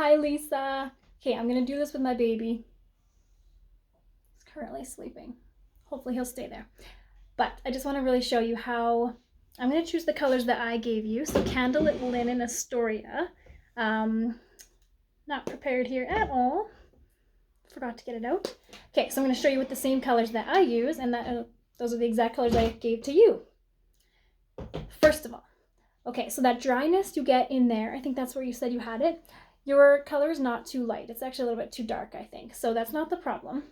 Hi, Lisa. Okay, I'm gonna do this with my baby. He's currently sleeping. Hopefully he'll stay there. But I just want to really show you how I'm gonna choose the colors that I gave you. So Candlelit Linen Astoria. Not prepared here at all. Forgot to get it out. Okay, so I'm gonna show you with the same colors that I use, and those are the exact colors I gave to you. First of all, okay, so that dryness you get in there, I think that's where you said you had it. Your color is not too light. It's actually a little bit too dark, I think. So that's not the problem.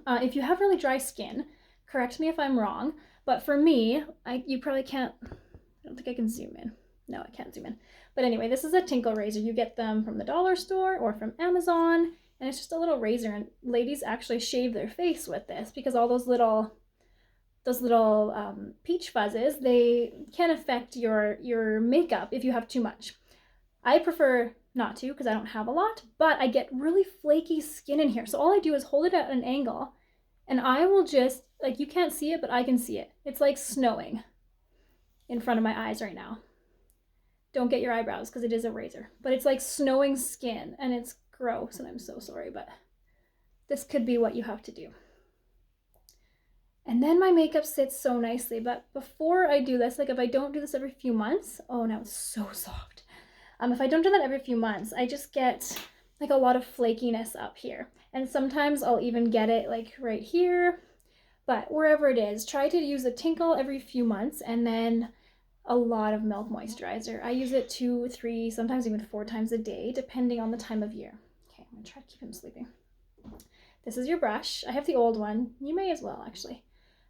If you have really dry skin, correct me if I'm wrong, but for me, you probably can't, I don't think I can zoom in. No, I can't zoom in. But anyway, this is a tinkle razor. You get them from the dollar store or from Amazon, and it's just a little razor, and ladies actually shave their face with this because all those little peach fuzzes, they can affect your makeup if you have too much. I prefer not to because I don't have a lot, but I get really flaky skin in here. So all I do is hold it at an angle and I will just, like, you can't see it, but I can see it. It's like snowing in front of my eyes right now. Don't get your eyebrows because it is a razor, but it's like snowing skin and it's gross and I'm so sorry, but this could be what you have to do. And then my makeup sits so nicely, but before I do this, like if I don't do this every few months, oh, now it's so soft. If I don't do that every few months, I just get like a lot of flakiness up here. And sometimes I'll even get it like right here, but wherever it is, try to use a tinkle every few months and then a lot of Milk Moisturizer. I use it 2, 3, sometimes even 4 times a day, depending on the time of year. Okay, I'm gonna try to keep him sleeping. This is your brush. I have the old one. You may as well, actually.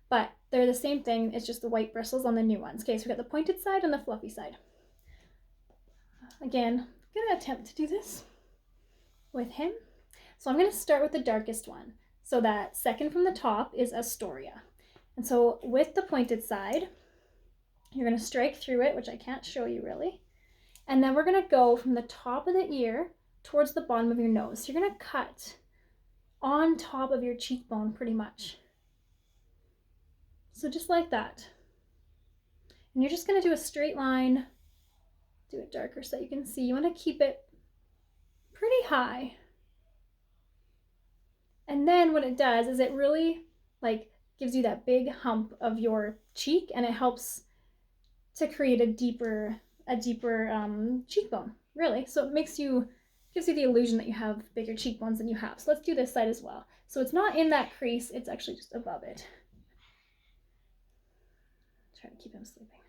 But they're the same thing, it's just the white bristles on the new ones. Okay, so we got the pointed side and the fluffy side. Again, I'm gonna attempt to do this with him. So I'm gonna start with the darkest one. So that second from the top is Astoria. And so with the pointed side, you're gonna strike through it, which I can't show you really. And then we're gonna go from the top of the ear towards the bottom of your nose. So you're gonna cut on top of your cheekbone pretty much. So just like that. And you're just gonna do a straight line, do it darker so that you can see. You wanna keep it pretty high. And then what it does is it really like gives you that big hump of your cheek, and it helps to create a deeper cheekbone, really. So it gives you the illusion that you have bigger cheekbones than you have. So let's do this side as well. So it's not in that crease, it's actually just above it. Try to keep him sleeping.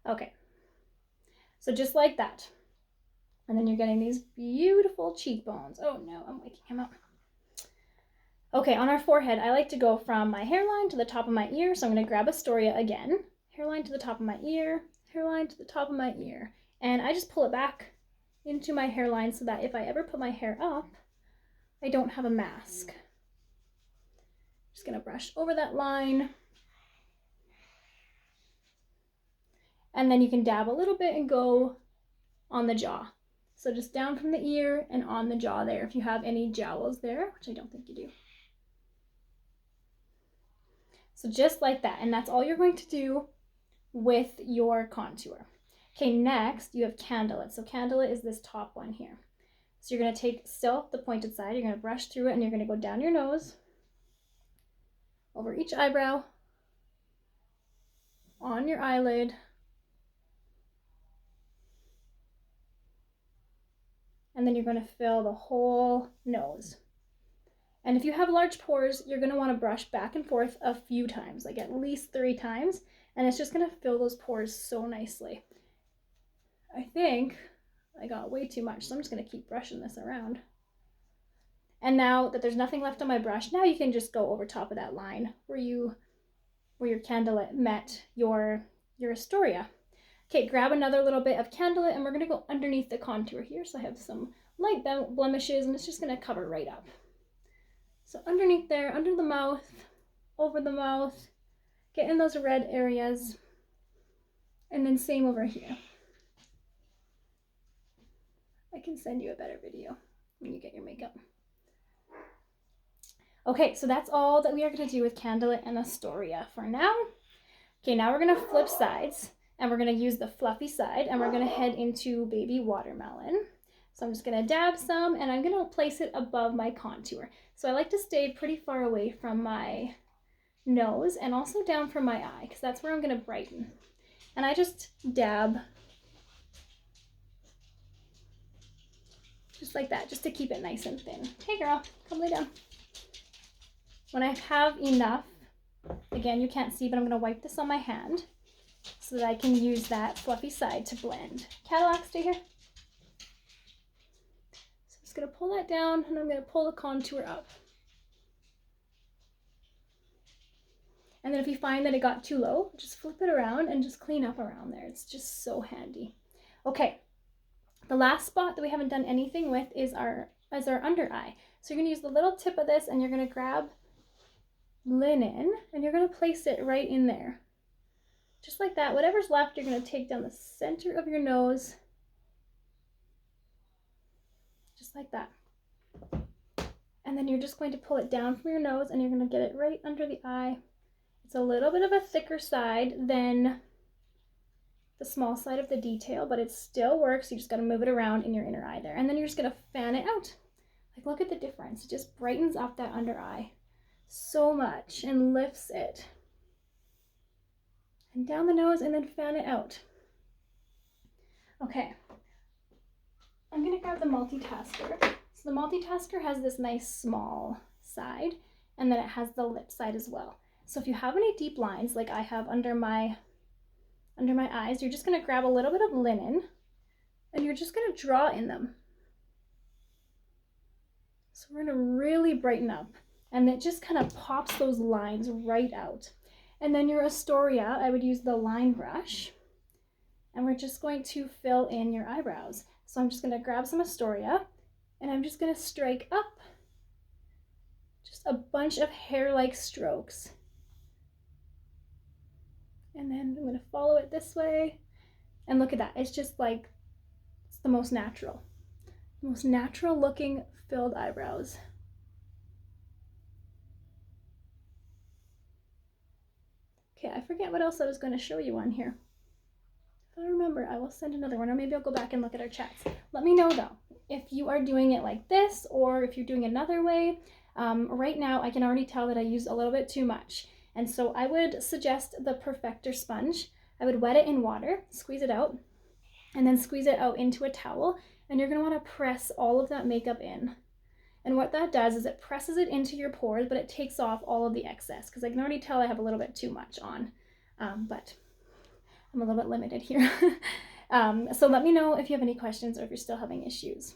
Okay, so just like that. And then you're getting these beautiful cheekbones. Oh no, I'm waking him up. Okay, on our forehead, I like to go from my hairline to the top of my ear. So I'm gonna grab Astoria again. Hairline to the top of my ear, hairline to the top of my ear. And I just pull it back into my hairline so that if I ever put my hair up, I don't have a mask. Just gonna brush over that line. And then you can dab a little bit and go on the jaw. So just down from the ear and on the jaw there if you have any jowls there, which I don't think you do. So just like that, and that's all you're going to do with your contour. Okay, next you have Candlelit. So Candlelit is this top one here. So you're gonna take still the pointed side, you're gonna brush through it and you're gonna go down your nose, over each eyebrow, on your eyelid, and then you're gonna fill the whole nose. And if you have large pores, you're gonna wanna brush back and forth a few times, like at least 3 times, and it's just gonna fill those pores so nicely. I think I got way too much, so I'm just gonna keep brushing this around. And now that there's nothing left on my brush, now you can just go over top of that line where your Candlelit met your Astoria. Okay, grab another little bit of Candlelit and we're gonna go underneath the contour here. So I have some light blemishes and it's just gonna cover right up. So underneath there, under the mouth, over the mouth, get in those red areas, and then same over here. I can send you a better video when you get your makeup. Okay, so that's all that we are gonna do with Candlelit and Astoria for now. Okay, now we're gonna flip sides. And we're going to use the fluffy side, and we're going to head into Baby Watermelon. So I'm just going to dab some, and I'm going to place it above my contour. So I like to stay pretty far away from my nose and also down from my eye, because that's where I'm going to brighten. And I just dab just like that, just to keep it nice and thin. Hey girl, come lay down. When I have enough, again, you can't see, but I'm going to wipe this on my hand so that I can use that fluffy side to blend. Cadillac, stay here. So I'm just going to pull that down, and I'm going to pull the contour up. And then if you find that it got too low, just flip it around and just clean up around there. It's just so handy. Okay, the last spot that we haven't done anything with is our under eye. So you're going to use the little tip of this, and you're going to grab linen, and you're going to place it right in there. Just like that. Whatever's left, you're going to take down the center of your nose. Just like that. And then you're just going to pull it down from your nose, and you're going to get it right under the eye. It's a little bit of a thicker side than the small side of the detail, but it still works. You just got to move it around in your inner eye there. And then you're just going to fan it out. Like, look at the difference. It just brightens up that under eye so much and lifts it. And down the nose, and then fan it out. Okay. I'm going to grab the multitasker. So the multitasker has this nice small side, and then it has the lip side as well. So if you have any deep lines like I have under my eyes, you're just going to grab a little bit of linen, and you're just going to draw in them. So we're going to really brighten up, and it just kind of pops those lines right out. And then your Astoria, I would use the line brush, and we're just going to fill in your eyebrows. So I'm just going to grab some Astoria, and I'm just going to strike up just a bunch of hair-like strokes. And then I'm going to follow it this way. And look at that. It's just like, it's the most natural looking filled eyebrows. Okay, I forget what else I was going to show you on here. If I remember, I will send another one, or maybe I'll go back and look at our chats. Let me know though, if you are doing it like this, or if you're doing another way. Right now, I can already tell that I use a little bit too much. And so I would suggest the Perfector sponge. I would wet it in water, squeeze it out, and then squeeze it out into a towel. And you're going to want to press all of that makeup in. And what that does is it presses it into your pores, but it takes off all of the excess, because I can already tell I have a little bit too much on, but I'm a little bit limited here. So let me know if you have any questions or if you're still having issues.